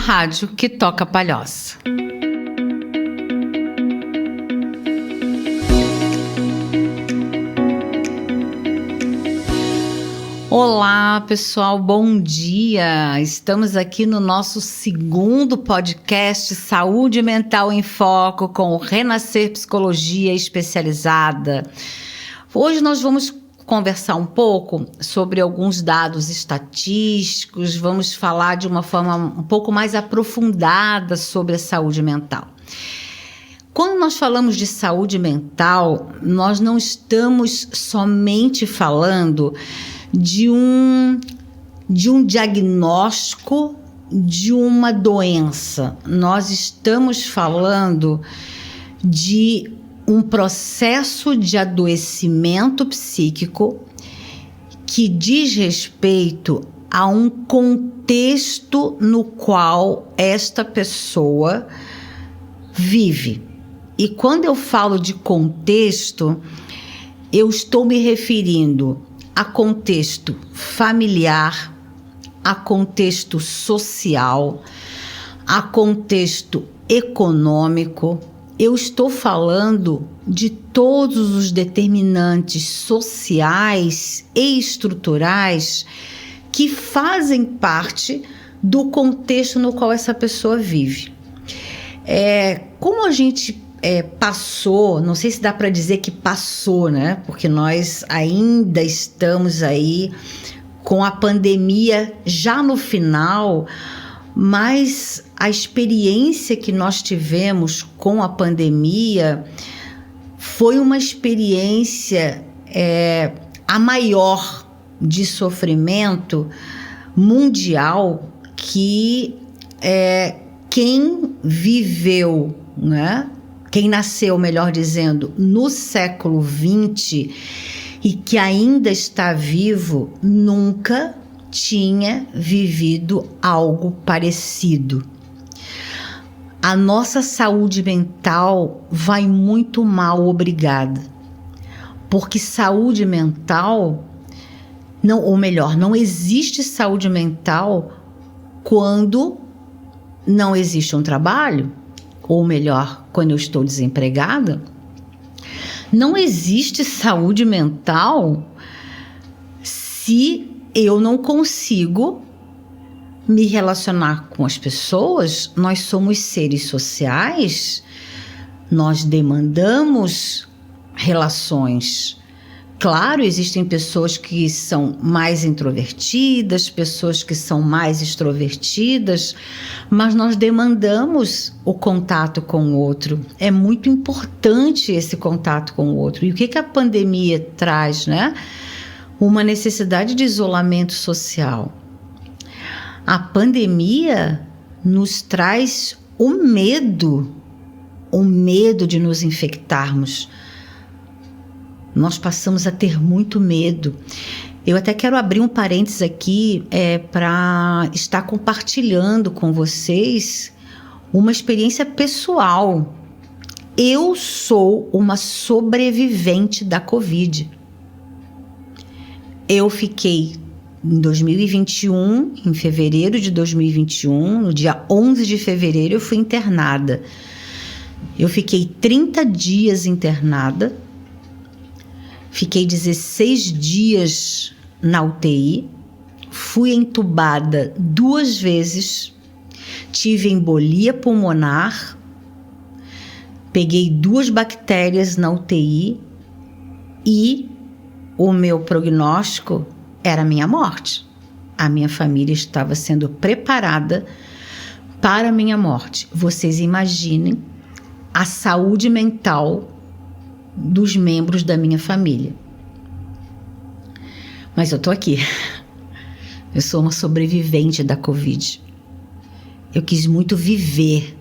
rádio que toca palhoça. Olá, pessoal, bom dia! Estamos aqui no nosso segundo podcast Saúde Mental em Foco com o Renascer Psicologia Especializada. Hoje nós vamos conversar um pouco sobre alguns dados estatísticos, vamos falar de uma forma um pouco mais aprofundada sobre a saúde mental. Quando nós falamos de saúde mental, nós não estamos somente falando de um diagnóstico de uma doença. Nós estamos falando de um processo de adoecimento psíquico que diz respeito a um contexto no qual esta pessoa vive. E quando eu falo de contexto, eu estou me referindo a contexto familiar, a contexto social, a contexto econômico. Eu estou falando de todos os determinantes sociais e estruturais que fazem parte do contexto no qual essa pessoa vive. Como a gente passou, não sei se dá para dizer que passou, né? Porque nós ainda estamos aí com a pandemia já no final, mas a experiência que nós tivemos com a pandemia foi uma experiência a maior de sofrimento mundial que quem viveu, né? Quem nasceu, melhor dizendo, no século XX e que ainda está vivo, nunca tinha vivido algo parecido. A nossa saúde mental vai muito mal, obrigada. Porque saúde mental, não existe saúde mental quando não existe um trabalho, ou melhor, quando eu estou desempregada. Não existe saúde mental se eu não consigo me relacionar com as pessoas. Nós somos seres sociais, nós demandamos relações. Claro, existem pessoas que são mais introvertidas, pessoas que são mais extrovertidas, mas nós demandamos o contato com o outro. É muito importante esse contato com o outro. E o que a pandemia traz, né? Uma necessidade de isolamento social. A pandemia nos traz o medo de nos infectarmos. Nós passamos a ter muito medo. Eu até quero abrir um parênteses aqui para estar compartilhando com vocês uma experiência pessoal. Eu sou uma sobrevivente da Covid. Eu fiquei em 2021, em fevereiro de 2021, no dia 11 de fevereiro, eu fui internada. Eu fiquei 30 dias internada. Fiquei 16 dias na UTI, fui entubada 2 vezes, tive embolia pulmonar, peguei 2 bactérias na UTI e o meu prognóstico era a minha morte. A minha família estava sendo preparada para a minha morte. Vocês imaginem a saúde mental dos membros da minha família. Mas eu tô aqui. Eu sou uma sobrevivente da Covid. Eu quis muito viver.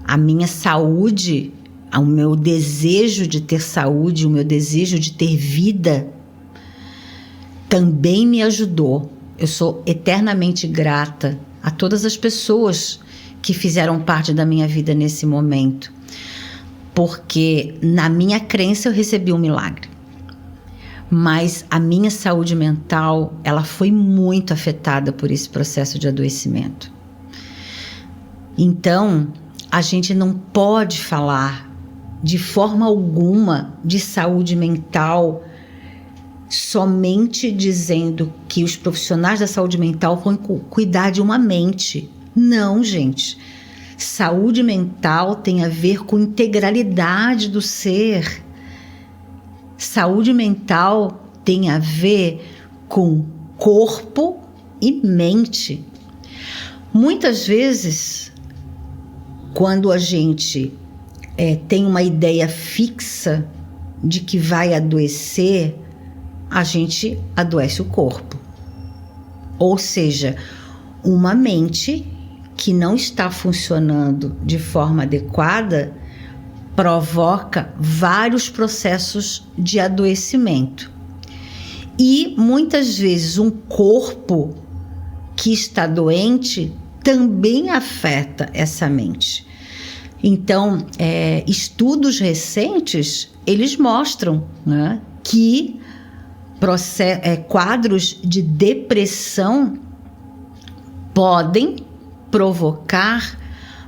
A minha saúde, o meu desejo de ter saúde, o meu desejo de ter vida também me ajudou. Eu sou eternamente grata a todas as pessoas que fizeram parte da minha vida nesse momento. Porque na minha crença eu recebi um milagre. Mas a minha saúde mental, ela foi muito afetada por esse processo de adoecimento. Então, a gente não pode falar de forma alguma de saúde mental somente dizendo que os profissionais da saúde mental vão cuidar de uma mente. Não, gente. Saúde mental tem a ver com integralidade do ser. Saúde mental tem a ver com corpo e mente. Muitas vezes, quando a gente tem uma ideia fixa de que vai adoecer, a gente adoece o corpo. Ou seja, uma mente que não está funcionando de forma adequada provoca vários processos de adoecimento. E muitas vezes um corpo que está doente também afeta essa mente. Então, estudos recentes, eles mostram, né, que quadros de depressão podem provocar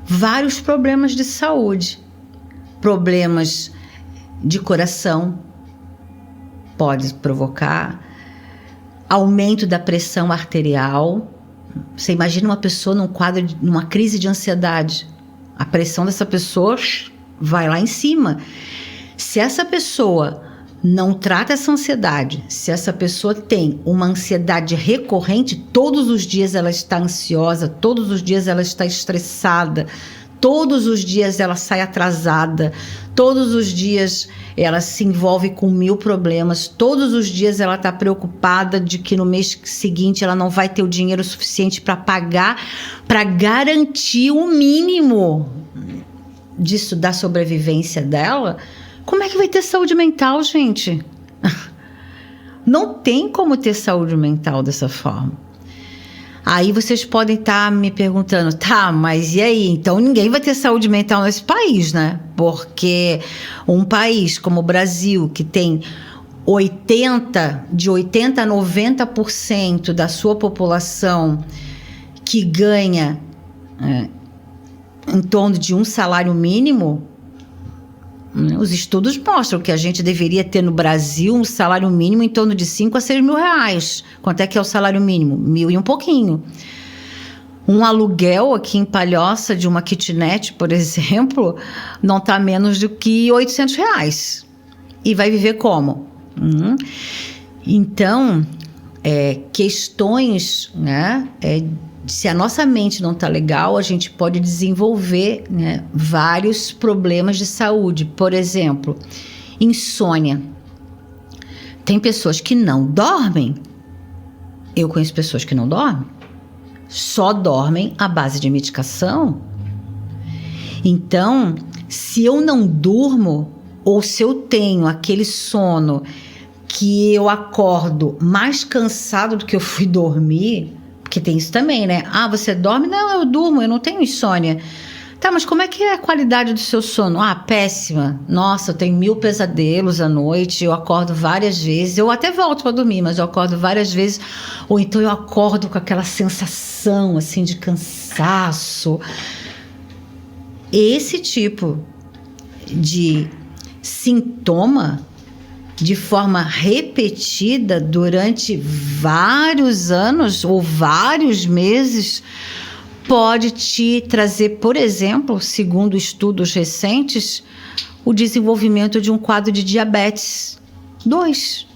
vários problemas de saúde. Problemas de coração, pode provocar aumento da pressão arterial. Você imagina uma pessoa numa crise de ansiedade. A pressão dessa pessoa vai lá em cima. Se essa pessoa não trata essa ansiedade, se essa pessoa tem uma ansiedade recorrente, todos os dias ela está ansiosa, todos os dias ela está estressada, todos os dias ela sai atrasada, todos os dias ela se envolve com 1000 problemas, todos os dias ela está preocupada de que no mês seguinte ela não vai ter o dinheiro suficiente para pagar, para garantir o mínimo da sobrevivência dela. Como é que vai ter saúde mental, gente? Não tem como ter saúde mental dessa forma. Aí vocês podem estar me perguntando, mas e aí? Então ninguém vai ter saúde mental nesse país, né? Porque um país como o Brasil, que tem de 80% a 90% da sua população que ganha em torno de um salário mínimo, os estudos mostram que a gente deveria ter no Brasil um salário mínimo em torno de 5 a 6 mil reais. Quanto é que é o salário mínimo? 1.000 e um pouquinho. Um aluguel aqui em Palhoça de uma kitnet, por exemplo, não está menos do que 800 reais. E vai viver como? Então, questões, né? Se a nossa mente não está legal, a gente pode desenvolver, né, vários problemas de saúde. Por exemplo, insônia. Tem pessoas que não dormem. Eu conheço pessoas que não dormem. Só dormem à base de medicação. Então, se eu não durmo, ou se eu tenho aquele sono que eu acordo mais cansado do que eu fui dormir, porque tem isso também, né? Você dorme? Não, eu durmo, eu não tenho insônia. Tá, mas como é que é a qualidade do seu sono? Péssima. Nossa, eu tenho 1000 pesadelos à noite, eu acordo várias vezes, eu até volto para dormir, mas eu acordo várias vezes, ou então eu acordo com aquela sensação, assim, de cansaço. Esse tipo de sintoma, de forma repetida durante vários anos ou vários meses, pode te trazer, por exemplo, segundo estudos recentes, o desenvolvimento de um quadro de diabetes 2.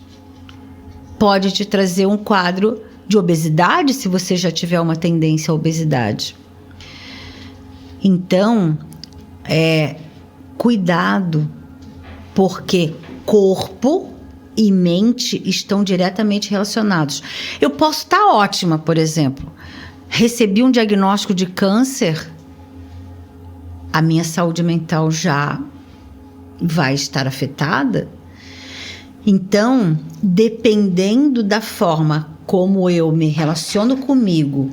Pode te trazer um quadro de obesidade, se você já tiver uma tendência à obesidade. Então, cuidado, porque corpo e mente estão diretamente relacionados. Eu posso estar ótima, por exemplo, recebi um diagnóstico de câncer, a minha saúde mental já vai estar afetada. Então, dependendo da forma como eu me relaciono comigo,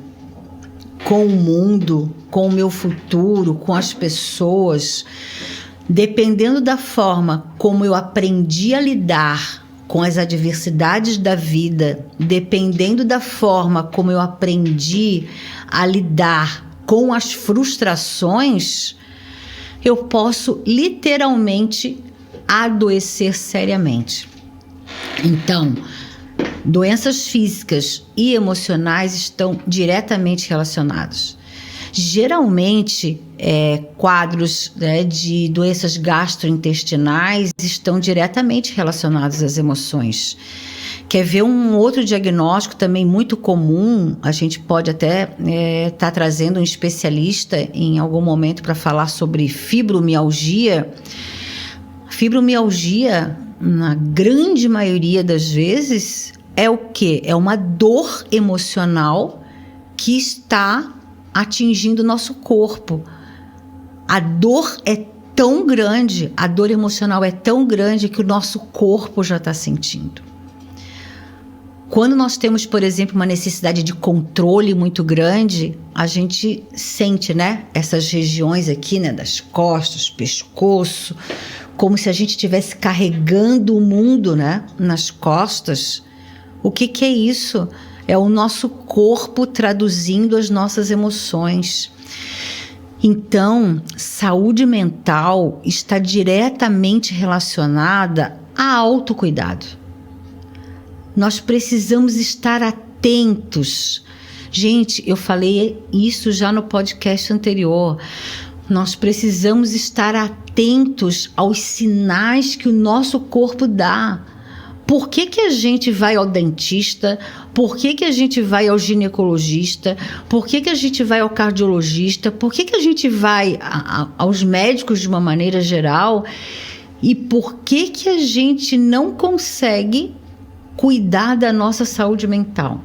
com o mundo, com o meu futuro, com as pessoas, dependendo da forma como eu aprendi a lidar com as adversidades da vida, dependendo da forma como eu aprendi a lidar com as frustrações, eu posso literalmente adoecer seriamente. Então, doenças físicas e emocionais estão diretamente relacionadas. Geralmente, quadros, né, de doenças gastrointestinais estão diretamente relacionados às emoções. Quer ver um outro diagnóstico também muito comum? A gente pode até tá trazendo um especialista em algum momento para falar sobre fibromialgia. Fibromialgia, na grande maioria das vezes, é o quê? É uma dor emocional que está atingindo o nosso corpo. A dor é tão grande, a dor emocional é tão grande que o nosso corpo já está sentindo. Quando nós temos, por exemplo, uma necessidade de controle muito grande, a gente sente, né, essas regiões aqui, né, das costas, pescoço, como se a gente estivesse carregando o mundo, né, nas costas. O que é isso? É o nosso corpo traduzindo as nossas emoções. Então, saúde mental está diretamente relacionada a autocuidado. Nós precisamos estar atentos. Gente, eu falei isso já no podcast anterior. Nós precisamos estar atentos aos sinais que o nosso corpo dá. Por que a gente vai ao dentista? Por que a gente vai ao ginecologista? Por que a gente vai ao cardiologista? Por que a gente vai aos médicos de uma maneira geral? E por que a gente não consegue cuidar da nossa saúde mental?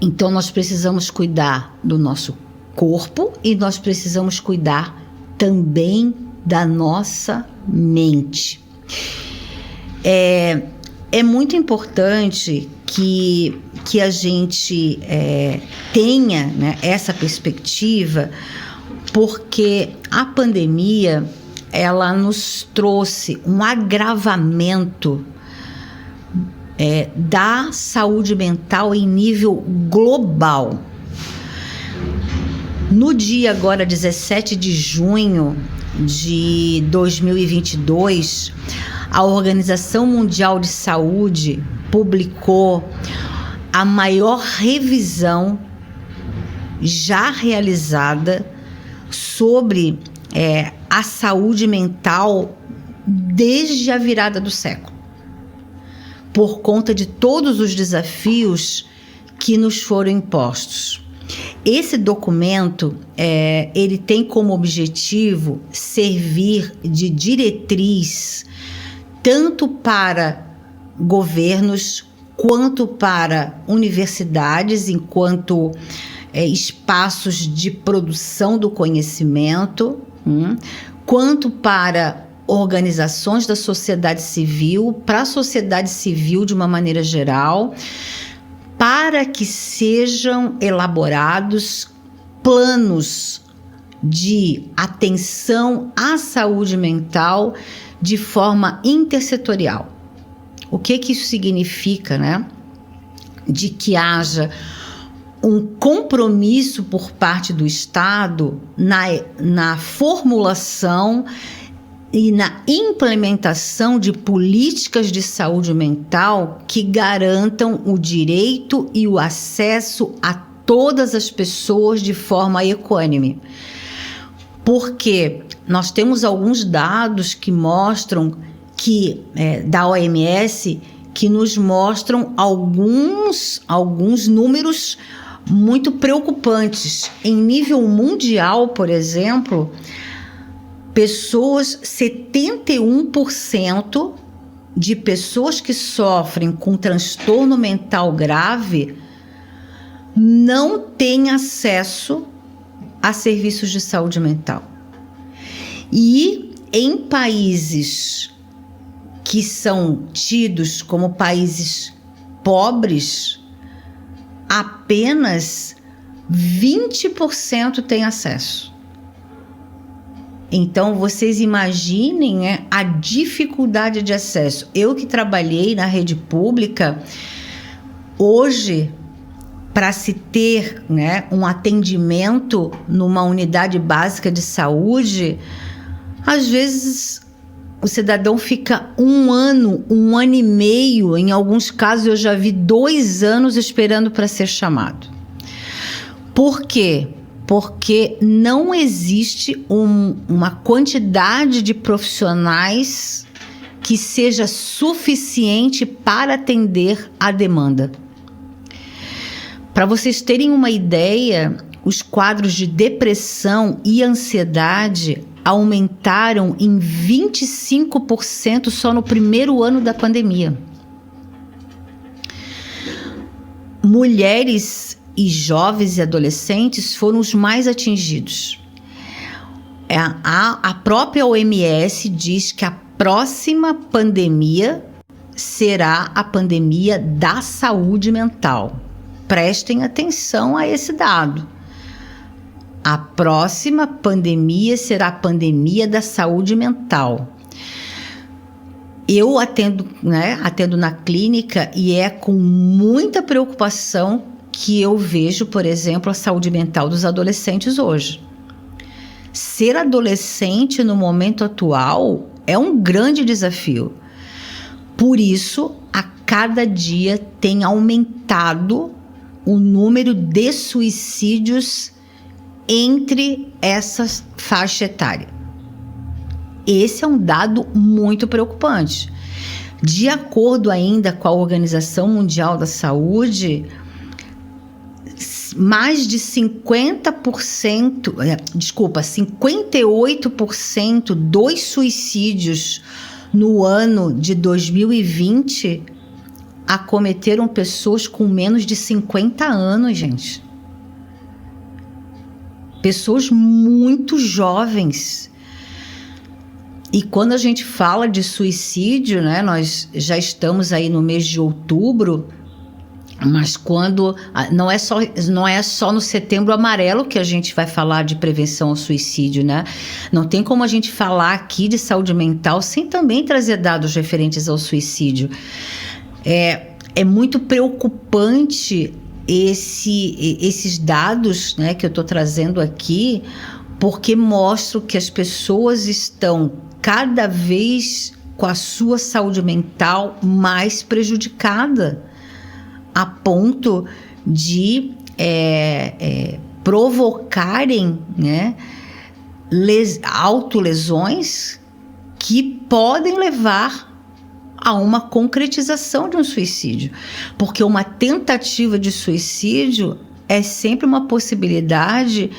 Então, nós precisamos cuidar do nosso corpo e nós precisamos cuidar também da nossa mente. É muito importante que a gente tenha, né, essa perspectiva, porque a pandemia ela nos trouxe um agravamento da saúde mental em nível global. No dia agora 17 de junho de 2022, a Organização Mundial de Saúde publicou a maior revisão já realizada sobre a saúde mental desde a virada do século, por conta de todos os desafios que nos foram impostos. Esse documento, ele tem como objetivo servir de diretriz tanto para governos quanto para universidades, enquanto espaços de produção do conhecimento, quanto para organizações da sociedade civil, para a sociedade civil de uma maneira geral, para que sejam elaborados planos de atenção à saúde mental de forma intersetorial. O que isso significa, né? De que haja um compromisso por parte do Estado na formulação e na implementação de políticas de saúde mental que garantam o direito e o acesso a todas as pessoas de forma equânime. Porque nós temos alguns dados que mostram que, da OMS, que nos mostram alguns números muito preocupantes. Em nível mundial, por exemplo, 71% de pessoas que sofrem com transtorno mental grave não têm acesso a serviços de saúde mental. E em países que são tidos como países pobres, apenas 20% têm acesso. Então, vocês imaginem a dificuldade de acesso. Eu que trabalhei na rede pública, hoje para se ter, né, um atendimento numa unidade básica de saúde, às vezes o cidadão fica 1 ano, 1 ano e meio, em alguns casos eu já vi 2 anos esperando para ser chamado. Por quê? Porque não existe uma quantidade de profissionais que seja suficiente para atender a demanda. Para vocês terem uma ideia, os quadros de depressão e ansiedade aumentaram em 25% só no primeiro ano da pandemia. Mulheres e jovens e adolescentes foram os mais atingidos. A própria OMS diz que a próxima pandemia será a pandemia da saúde mental. Prestem atenção a esse dado. A próxima pandemia será a pandemia da saúde mental. Eu atendo na clínica e é com muita preocupação que eu vejo, por exemplo, a saúde mental dos adolescentes hoje. Ser adolescente no momento atual é um grande desafio. Por isso, a cada dia tem aumentado o número de suicídios entre essa faixa etária. Esse é um dado muito preocupante. De acordo ainda com a Organização Mundial da Saúde, mais de 58% dos suicídios no ano de 2020 acometeram pessoas com menos de 50 anos, gente. Pessoas muito jovens. E quando a gente fala de suicídio, né, nós já estamos aí no mês de outubro, mas quando não é só no Setembro Amarelo que a gente vai falar de prevenção ao suicídio, né? Não tem como a gente falar aqui de saúde mental sem também trazer dados referentes ao suicídio. É muito preocupante esses dados, né, que eu estou trazendo aqui, porque mostram que as pessoas estão cada vez com a sua saúde mental mais prejudicada, a ponto de provocarem, né, autolesões que podem levar a uma concretização de um suicídio. Porque uma tentativa de suicídio é sempre uma possibilidade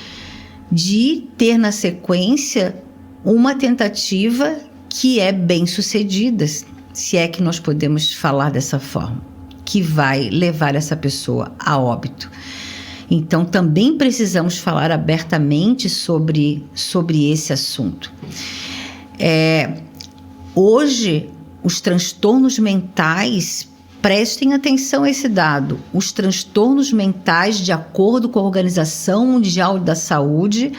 de ter na sequência uma tentativa que é bem sucedida, se é que nós podemos falar dessa forma, que vai levar essa pessoa a óbito. Então, também precisamos falar abertamente sobre esse assunto. Hoje, os transtornos mentais, prestem atenção a esse dado, os transtornos mentais, de acordo com a Organização Mundial da Saúde,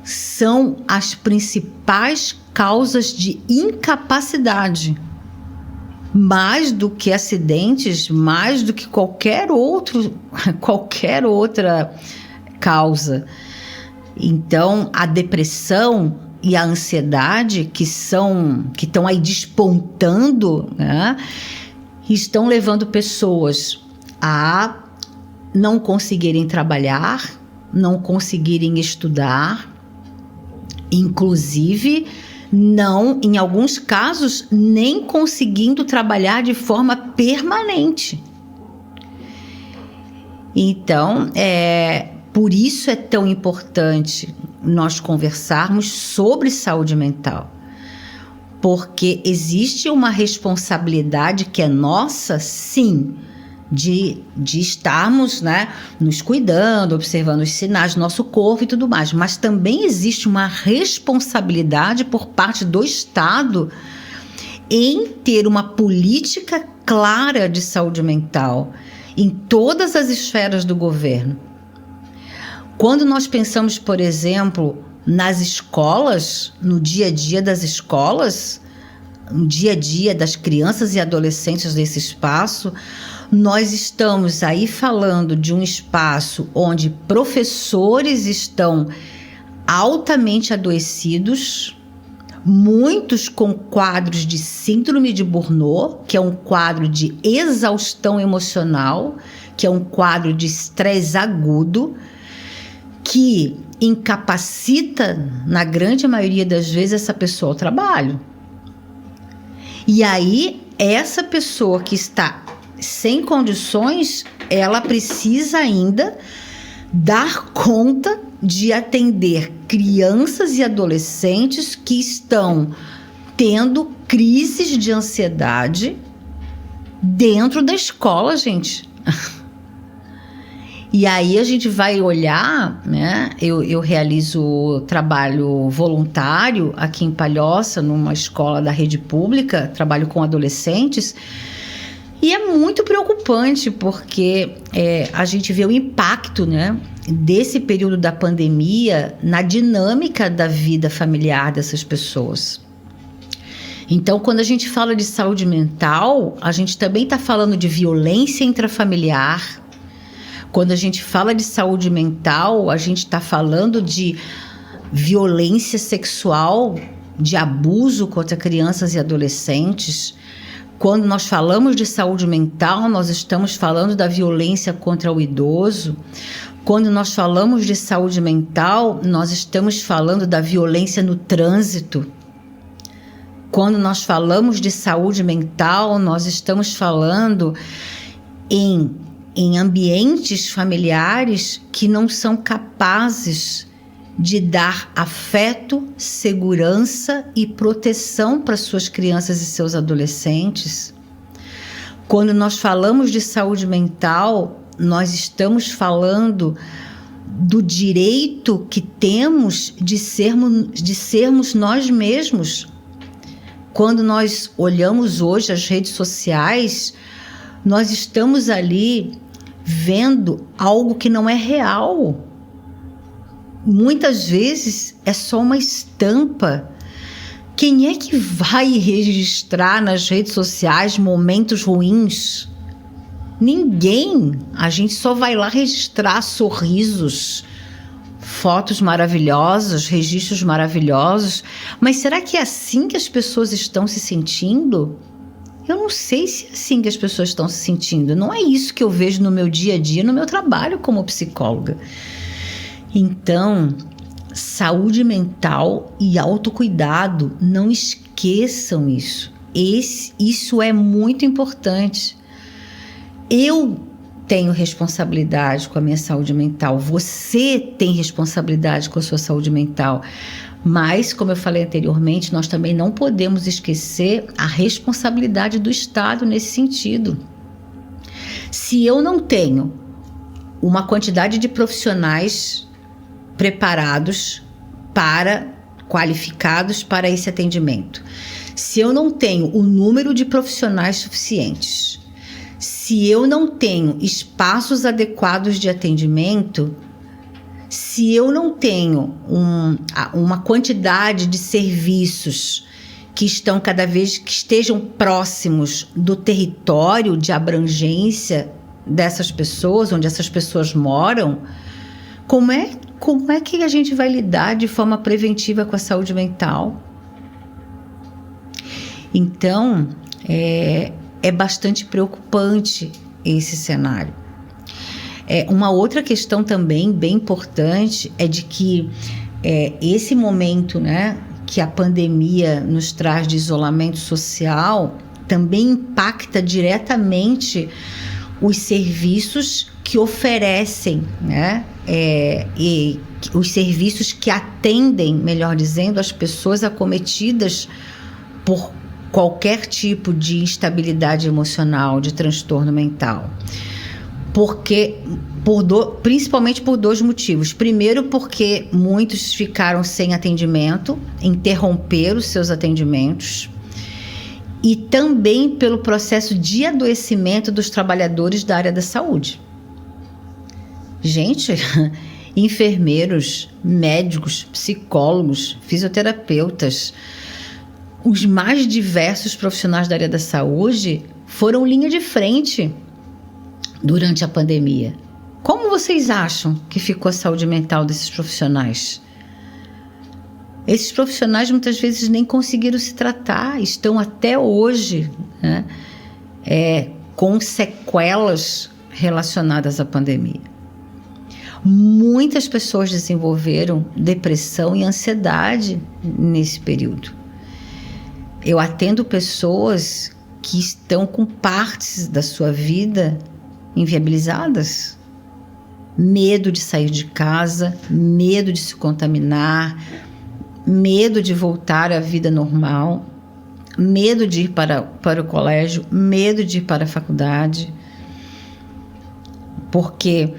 são as principais causas de incapacidade. Mais do que acidentes, mais do que qualquer outra causa. Então, a depressão e a ansiedade, que estão aí despontando, né, estão levando pessoas a não conseguirem trabalhar, não conseguirem estudar, inclusive não, em alguns casos, nem conseguindo trabalhar de forma permanente. Então, por isso é tão importante nós conversarmos sobre saúde mental, porque existe uma responsabilidade que é nossa, sim, de estarmos, né, nos cuidando, observando os sinais do nosso corpo e tudo mais, mas também existe uma responsabilidade por parte do Estado em ter uma política clara de saúde mental em todas as esferas do governo. Quando nós pensamos, por exemplo, nas escolas, no dia a dia das escolas, no dia a dia das crianças e adolescentes desse espaço, Nós estamos aí falando de um espaço onde professores estão altamente adoecidos, muitos com quadros de síndrome de Burnout, que é um quadro de exaustão emocional, que é um quadro de estresse agudo, que incapacita, na grande maioria das vezes, essa pessoa ao trabalho. E aí, essa pessoa que está sem condições, ela precisa ainda dar conta de atender crianças e adolescentes que estão tendo crises de ansiedade dentro da escola, gente. E aí a gente vai olhar, né? Eu realizo trabalho voluntário aqui em Palhoça, numa escola da rede pública, trabalho com adolescentes, e é muito preocupante porque a gente vê o impacto, né, desse período da pandemia na dinâmica da vida familiar dessas pessoas. Então, quando a gente fala de saúde mental, a gente também está falando de violência intrafamiliar. Quando a gente fala de saúde mental, a gente está falando de violência sexual, de abuso contra crianças e adolescentes. Quando nós falamos de saúde mental, nós estamos falando da violência contra o idoso. Quando nós falamos de saúde mental, nós estamos falando da violência no trânsito. Quando nós falamos de saúde mental, nós estamos falando em ambientes familiares que não são capazes de dar afeto, segurança e proteção para suas crianças e seus adolescentes. Quando nós falamos de saúde mental, nós estamos falando do direito que temos de sermos nós mesmos. Quando nós olhamos hoje as redes sociais, nós estamos ali vendo algo que não é real. Muitas vezes é só uma estampa. Quem é que vai registrar nas redes sociais momentos ruins? Ninguém. A gente só vai lá registrar sorrisos, fotos maravilhosas, registros maravilhosos. Mas será que é assim que as pessoas estão se sentindo? Eu não sei se é assim que as pessoas estão se sentindo. Não é isso que eu vejo no meu dia a dia, no meu trabalho como psicóloga. Então, saúde mental e autocuidado, não esqueçam isso. Isso é muito importante. Eu tenho responsabilidade com a minha saúde mental. Você tem responsabilidade com a sua saúde mental. Mas, como eu falei anteriormente, nós também não podemos esquecer a responsabilidade do Estado nesse sentido. Se eu não tenho uma quantidade de profissionais preparados qualificados para esse atendimento, se eu não tenho o número de profissionais suficientes, se eu não tenho espaços adequados de atendimento, se eu não tenho uma quantidade de serviços que estejam próximos do território de abrangência dessas pessoas, onde essas pessoas moram, como é que a gente vai lidar de forma preventiva com a saúde mental? Então, é bastante preocupante esse cenário. Uma outra questão também bem importante é de que esse momento, né, que a pandemia nos traz de isolamento social também impacta diretamente os serviços que oferecem, né, e os serviços que atendem, melhor dizendo, as pessoas acometidas por qualquer tipo de instabilidade emocional, de transtorno mental. Porque, principalmente por dois motivos. Primeiro, porque muitos ficaram sem atendimento, interromperam os seus atendimentos. E também pelo processo de adoecimento dos trabalhadores da área da saúde. Gente, enfermeiros, médicos, psicólogos, fisioterapeutas, os mais diversos profissionais da área da saúde foram linha de frente durante a pandemia. Como vocês acham que ficou a saúde mental desses profissionais? Esses profissionais muitas vezes nem conseguiram se tratar, estão até hoje, né, com sequelas relacionadas à pandemia. Muitas pessoas desenvolveram depressão e ansiedade nesse período. Eu atendo pessoas que estão com partes da sua vida inviabilizadas. Medo de sair de casa, medo de se contaminar, medo de voltar à vida normal, medo de ir para o colégio, medo de ir para a faculdade. Porque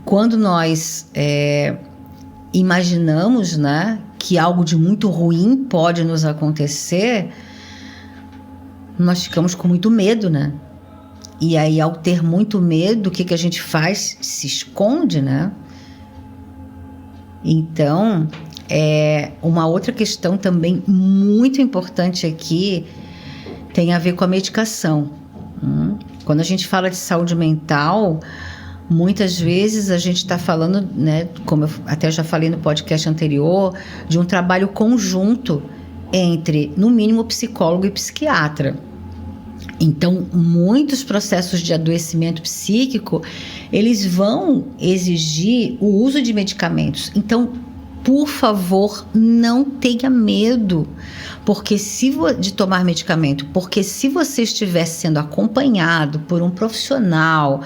quando nós imaginamos, né, que algo de muito ruim pode nos acontecer, nós ficamos com muito medo, né? E aí, ao ter muito medo, o que a gente faz? Se esconde, né? Então, uma outra questão também muito importante aqui tem a ver com a medicação. Quando a gente fala de saúde mental, muitas vezes a gente está falando, né, como eu até já falei no podcast anterior, de um trabalho conjunto entre, no mínimo, psicólogo e psiquiatra. Então, muitos processos de adoecimento psíquico, eles vão exigir o uso de medicamentos. Então, por favor, não tenha medo de tomar medicamento, porque se você estiver sendo acompanhado por um profissional,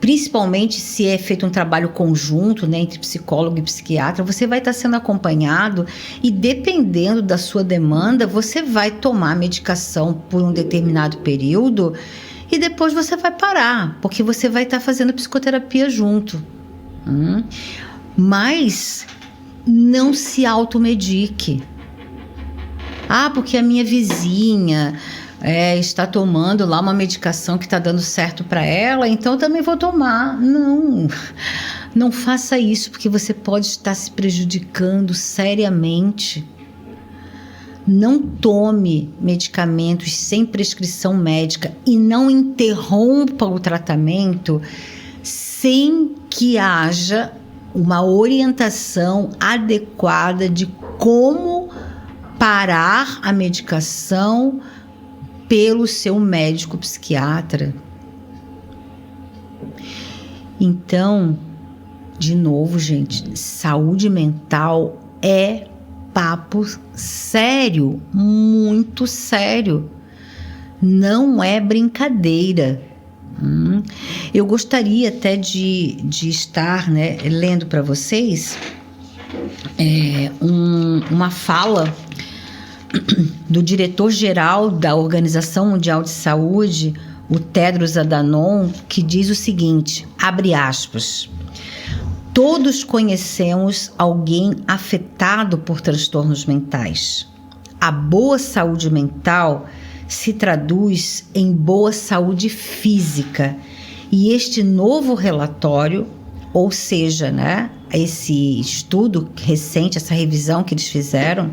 principalmente se é feito um trabalho conjunto, né, entre psicólogo e psiquiatra, você vai estar sendo acompanhado e, dependendo da sua demanda, você vai tomar medicação por um determinado período e depois você vai parar, porque você vai estar fazendo psicoterapia junto. Mas não se automedique. Porque a minha vizinha está tomando lá uma medicação que está dando certo para ela, então eu também vou tomar. Não faça isso, porque você pode estar se prejudicando seriamente. Não tome medicamentos sem prescrição médica e não interrompa o tratamento sem que haja uma orientação adequada de como parar a medicação pelo seu médico psiquiatra. Então, de novo, gente, saúde mental é papo sério, muito sério. Não é brincadeira. Eu gostaria até de estar, né, lendo para vocês uma fala do diretor-geral da Organização Mundial de Saúde, o Tedros Adhanom, que diz o seguinte, abre aspas: todos conhecemos alguém afetado por transtornos mentais. A boa saúde mental se traduz em boa saúde física. E este novo relatório, ou seja, né, esse estudo recente, essa revisão que eles fizeram,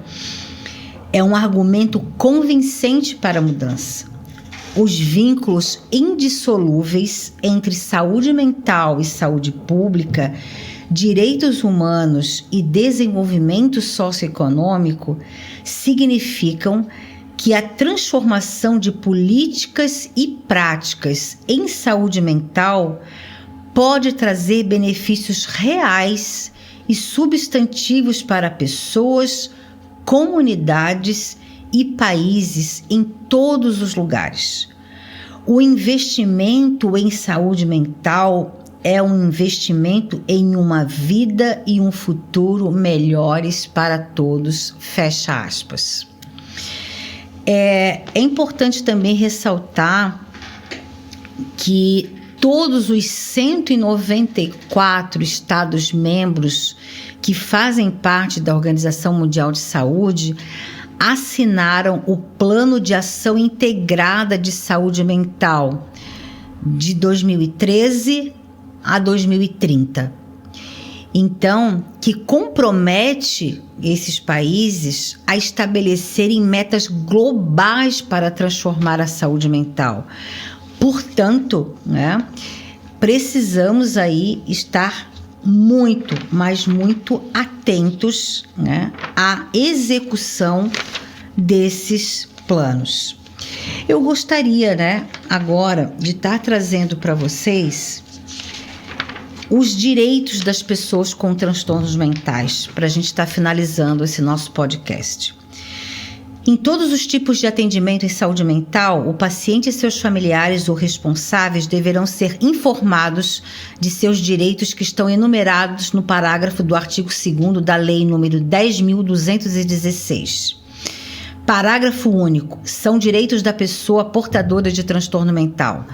é um argumento convincente para a mudança. Os vínculos indissolúveis entre saúde mental e saúde pública, direitos humanos e desenvolvimento socioeconômico significam que a transformação de políticas e práticas em saúde mental pode trazer benefícios reais e substantivos para pessoas, comunidades e países em todos os lugares. O investimento em saúde mental é um investimento em uma vida e um futuro melhores para todos, fecha aspas. É importante também ressaltar que todos os 194 Estados-membros que fazem parte da Organização Mundial de Saúde assinaram o Plano de Ação Integrada de Saúde Mental de 2013 a 2030. Então, que compromete esses países a estabelecerem metas globais para transformar a saúde mental, Portanto, né, precisamos aí estar muito, mas muito atentos, né, à execução desses planos. Eu gostaria, né, agora de estar trazendo para vocês os direitos das pessoas com transtornos mentais, para a gente estar finalizando esse nosso podcast. Em todos os tipos de atendimento em saúde mental, o paciente e seus familiares ou responsáveis deverão ser informados de seus direitos que estão enumerados no parágrafo do artigo 2º da Lei nº 10.216. Parágrafo único. São direitos da pessoa portadora de transtorno mental: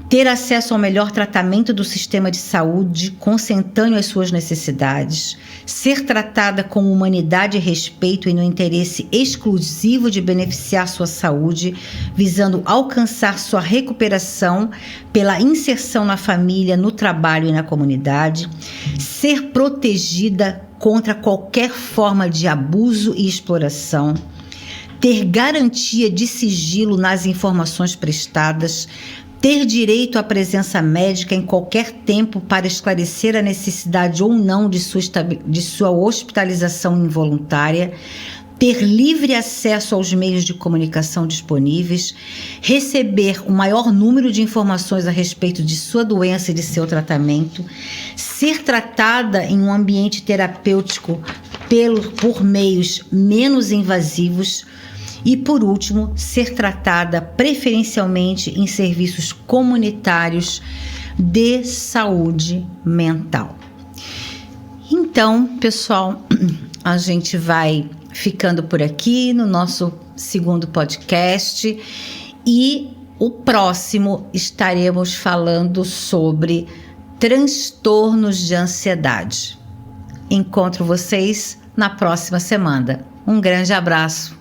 ter acesso ao melhor tratamento do sistema de saúde, consentâneo às suas necessidades, ser tratada com humanidade e respeito e no interesse exclusivo de beneficiar sua saúde, visando alcançar sua recuperação pela inserção na família, no trabalho e na comunidade, ser protegida contra qualquer forma de abuso e exploração, ter garantia de sigilo nas informações prestadas, ter direito à presença médica em qualquer tempo para esclarecer a necessidade ou não de sua hospitalização involuntária, ter livre acesso aos meios de comunicação disponíveis, receber o maior número de informações a respeito de sua doença e de seu tratamento, ser tratada em um ambiente terapêutico por meios menos invasivos, e, por último, ser tratada preferencialmente em serviços comunitários de saúde mental. Então, pessoal, a gente vai ficando por aqui no nosso segundo podcast e o próximo estaremos falando sobre transtornos de ansiedade. Encontro vocês na próxima semana. Um grande abraço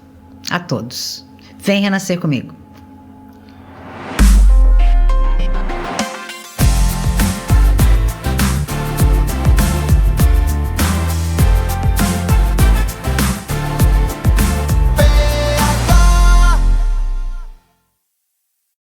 a todos. Vem renascer comigo.